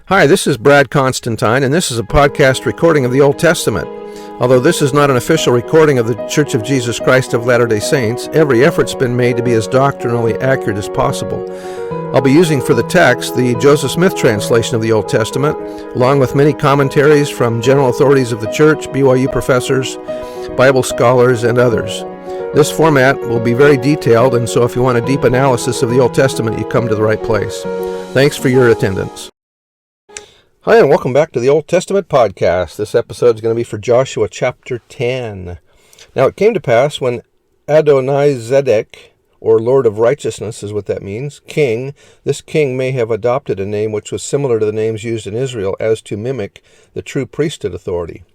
Hi, this is Brad Constantine, and this is a podcast recording of the Old Testament. Although this is not an official recording of the Church of Jesus Christ of Latter-day Saints, every effort's been made to be as doctrinally accurate as possible. I'll be using for the text the Joseph Smith translation of the Old Testament, along with many commentaries from general authorities of the Church, BYU professors, Bible scholars, and others. This format will be very detailed, and so if you want a deep analysis of the Old Testament, you come to the right place. Thanks for your attendance. Hi, and welcome back to the Old Testament podcast. This episode is going to be for Joshua chapter 10. Now, it came to pass when Adonizedek, or Lord of Righteousness is what that means, king, this king may have adopted a name which was similar to the names used in Israel as to mimic the true priesthood authority.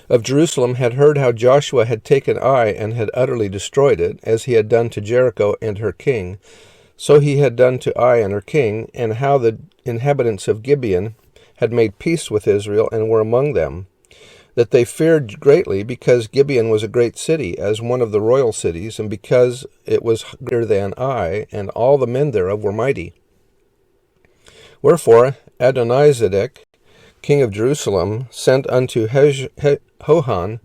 Of Jerusalem had heard how Joshua had taken Ai and had utterly destroyed it, as he had done to Jericho and her king. So he had done to Ai and her king, and how the inhabitants of Gibeon had made peace with Israel and were among them, that they feared greatly, because Gibeon was a great city, as one of the royal cities, and because it was greater than Ai, and all the men thereof were mighty. Wherefore Adonizedek, king of Jerusalem, sent unto Hoham,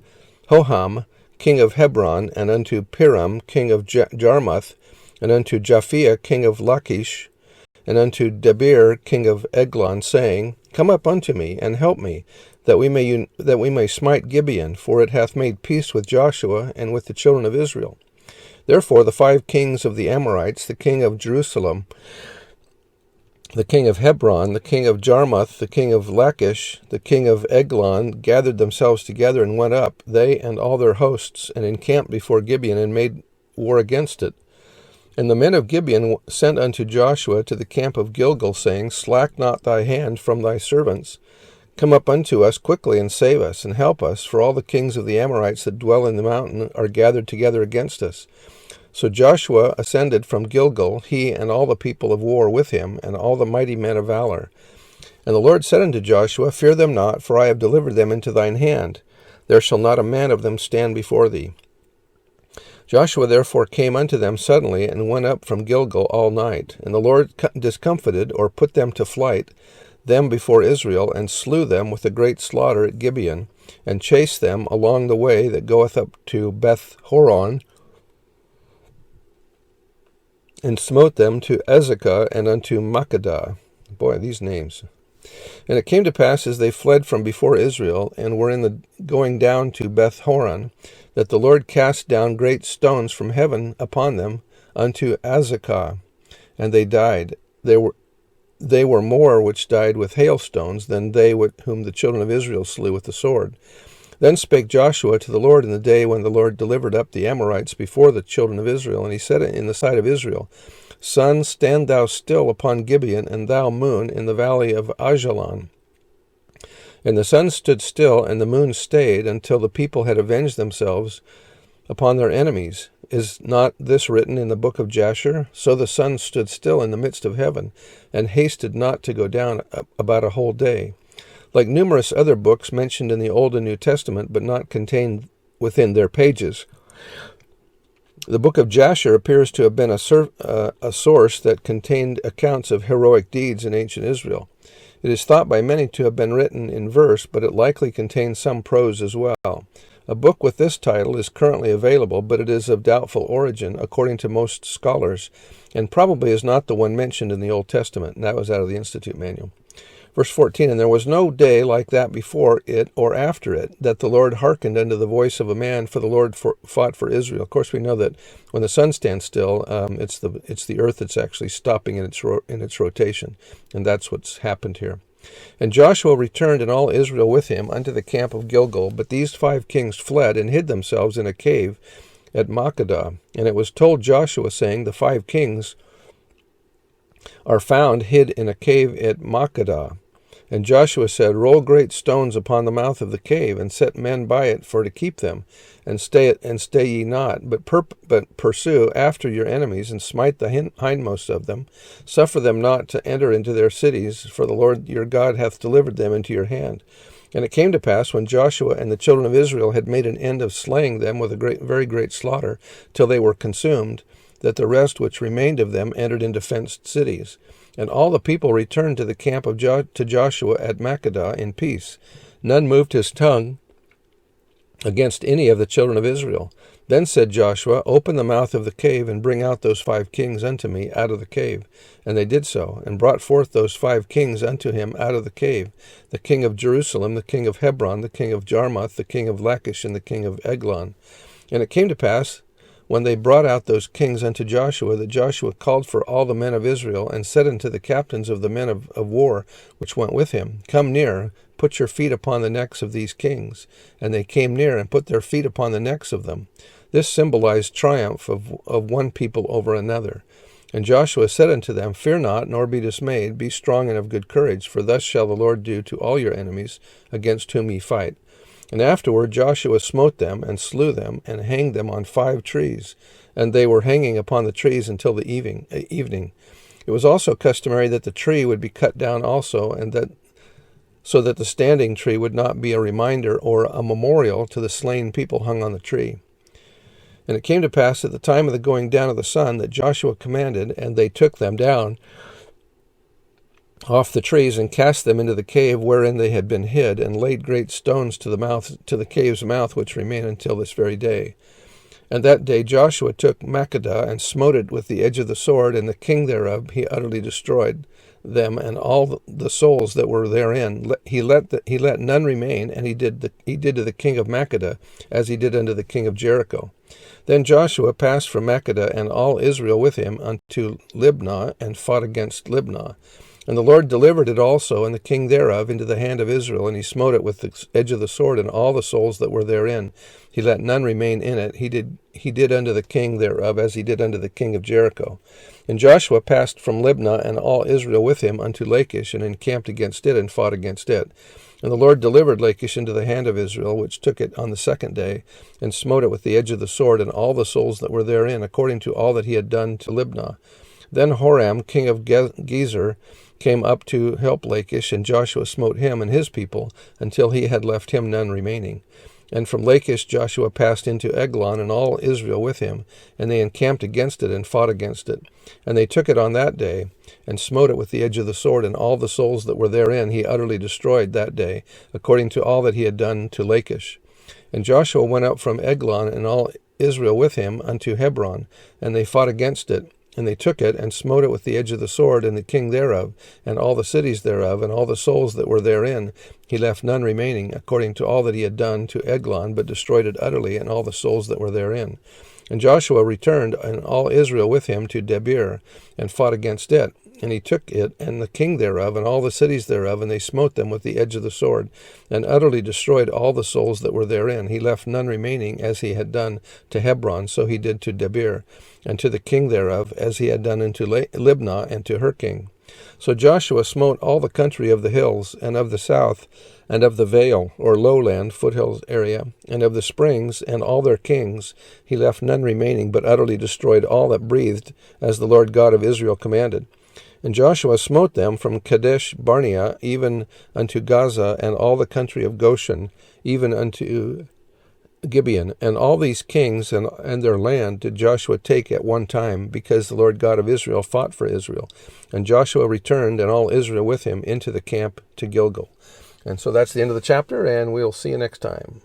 king of Hebron, and unto Piram, king of Jarmuth, and unto Japhia, king of Lachish, and unto Debir, king of Eglon, saying, Come up unto me, and help me, that we may smite Gibeon, for it hath made peace with Joshua and with the children of Israel. Therefore the 5 kings of the Amorites, the king of Jerusalem, the king of Hebron, the king of Jarmuth, the king of Lachish, the king of Eglon, gathered themselves together and went up, they and all their hosts, and encamped before Gibeon, and made war against it. And the men of Gibeon sent unto Joshua to the camp of Gilgal, saying, Slack not thy hand from thy servants. Come up unto us quickly, and save us, and help us, for all the kings of the Amorites that dwell in the mountain are gathered together against us. So Joshua ascended from Gilgal, he and all the people of war with him, and all the mighty men of valor. And the Lord said unto Joshua, Fear them not, for I have delivered them into thine hand. There shall not a man of them stand before thee. Joshua therefore came unto them suddenly, and went up from Gilgal all night. And the Lord discomfited, or put them to flight, them before Israel, and slew them with a great slaughter at Gibeon, and chased them along the way that goeth up to Beth-horon, and smote them to Ezekah and unto Makkedah. Boy, these names. And it came to pass, as they fled from before Israel, and were in the going down to Beth-horon, that the Lord cast down great stones from heaven upon them unto Azekah, and they died. They were more which died with hailstones than they whom the children of Israel slew with the sword. Then spake Joshua to the Lord in the day when the Lord delivered up the Amorites before the children of Israel, and he said in the sight of Israel, Sun, stand thou still upon Gibeon, and thou, moon, in the valley of Ajalon. And the sun stood still, and the moon stayed, until the people had avenged themselves upon their enemies. Is not this written in the book of Jasher? So the sun stood still in the midst of heaven, and hasted not to go down about a whole day. Like numerous other books mentioned in the Old and New Testament, but not contained within their pages. The book of Jasher appears to have been a source that contained accounts of heroic deeds in ancient Israel. It is thought by many to have been written in verse, but it likely contains some prose as well. A book with this title is currently available, but it is of doubtful origin, according to most scholars, and probably is not the one mentioned in the Old Testament, and that was out of the Institute Manual. Verse 14, And there was no day like that before it or after it, that the Lord hearkened unto the voice of a man, for the Lord fought for Israel. Of course, we know that when the sun stands still, it's the earth that's actually stopping in its rotation, and that's what's happened here. And Joshua returned, and all Israel with him, unto the camp of Gilgal. But these 5 kings fled, and hid themselves in a cave at Makkedah. And it was told Joshua, saying, The 5 kings are found hid in a cave at Makkedah. And Joshua said, Roll great stones upon the mouth of the cave, and set men by it for to keep them, and stay ye not, but pursue after your enemies, and smite the hindmost of them. Suffer them not to enter into their cities, for the Lord your God hath delivered them into your hand. And it came to pass, when Joshua and the children of Israel had made an end of slaying them with a very great slaughter, till they were consumed, that the rest which remained of them entered into fenced cities. And all the people returned to the camp of to Joshua at Makkedah in peace. None moved his tongue against any of the children of Israel. Then said Joshua, Open the mouth of the cave, and bring out those 5 kings unto me out of the cave. And they did so, and brought forth those 5 kings unto him out of the cave, the king of Jerusalem, the king of Hebron, the king of Jarmuth, the king of Lachish, and the king of Eglon. And it came to pass, when they brought out those kings unto Joshua, that Joshua called for all the men of Israel, and said unto the captains of the men of war which went with him, Come near, put your feet upon the necks of these kings. And they came near, and put their feet upon the necks of them. This symbolized triumph of one people over another. And Joshua said unto them, Fear not, nor be dismayed, be strong and of good courage, for thus shall the Lord do to all your enemies, against whom ye fight. And afterward Joshua smote them, and slew them, and hanged them on 5 trees. And they were hanging upon the trees until the evening. It was also customary that the tree would be cut down also, so that the standing tree would not be a reminder or a memorial to the slain people hung on the tree. And it came to pass at the time of the going down of the sun that Joshua commanded, and they took them down off the trees, and cast them into the cave wherein they had been hid, and laid great stones to the cave's mouth, which remain until this very day. And that day Joshua took Makkedah, and smote it with the edge of the sword, and the king thereof he utterly destroyed them, and all the souls that were therein. He let none remain, and he did to the king of Makkedah as he did unto the king of Jericho. Then Joshua passed from Makkedah, and all Israel with him, unto Libnah, and fought against Libnah. And the Lord delivered it also, and the king thereof, into the hand of Israel, and he smote it with the edge of the sword, and all the souls that were therein. He let none remain in it. He did unto the king thereof as he did unto the king of Jericho. And Joshua passed from Libnah, and all Israel with him, unto Lachish, and encamped against it, and fought against it. And the Lord delivered Lachish into the hand of Israel, which took it on the 2nd day, and smote it with the edge of the sword, and all the souls that were therein, according to all that he had done to Libnah. Then Horam, king of Gezer, came up to help Lachish, and Joshua smote him and his people, until he had left him none remaining. And from Lachish Joshua passed into Eglon, and all Israel with him, and they encamped against it, and fought against it. And they took it on that day, and smote it with the edge of the sword, and all the souls that were therein he utterly destroyed that day, according to all that he had done to Lachish. And Joshua went up from Eglon, and all Israel with him, unto Hebron, and they fought against it. And they took it, and smote it with the edge of the sword, and the king thereof, and all the cities thereof, and all the souls that were therein. He left none remaining, according to all that he had done to Eglon, but destroyed it utterly, and all the souls that were therein. And Joshua returned, and all Israel with him, to Debir, and fought against it. And he took it, and the king thereof, and all the cities thereof, and they smote them with the edge of the sword, and utterly destroyed all the souls that were therein. He left none remaining, as he had done to Hebron, so he did to Debir, and to the king thereof, as he had done unto Libnah, and to her king. So Joshua smote all the country of the hills, and of the south, and of the vale, or lowland, foothills area, and of the springs, and all their kings. He left none remaining, but utterly destroyed all that breathed, as the Lord God of Israel commanded. And Joshua smote them from Kadesh Barnea even unto Gaza, and all the country of Goshen, even unto Gibeon. And all these kings and their land did Joshua take at one time, because the Lord God of Israel fought for Israel. And Joshua returned, and all Israel with him, into the camp to Gilgal. And so that's the end of the chapter, and we'll see you next time.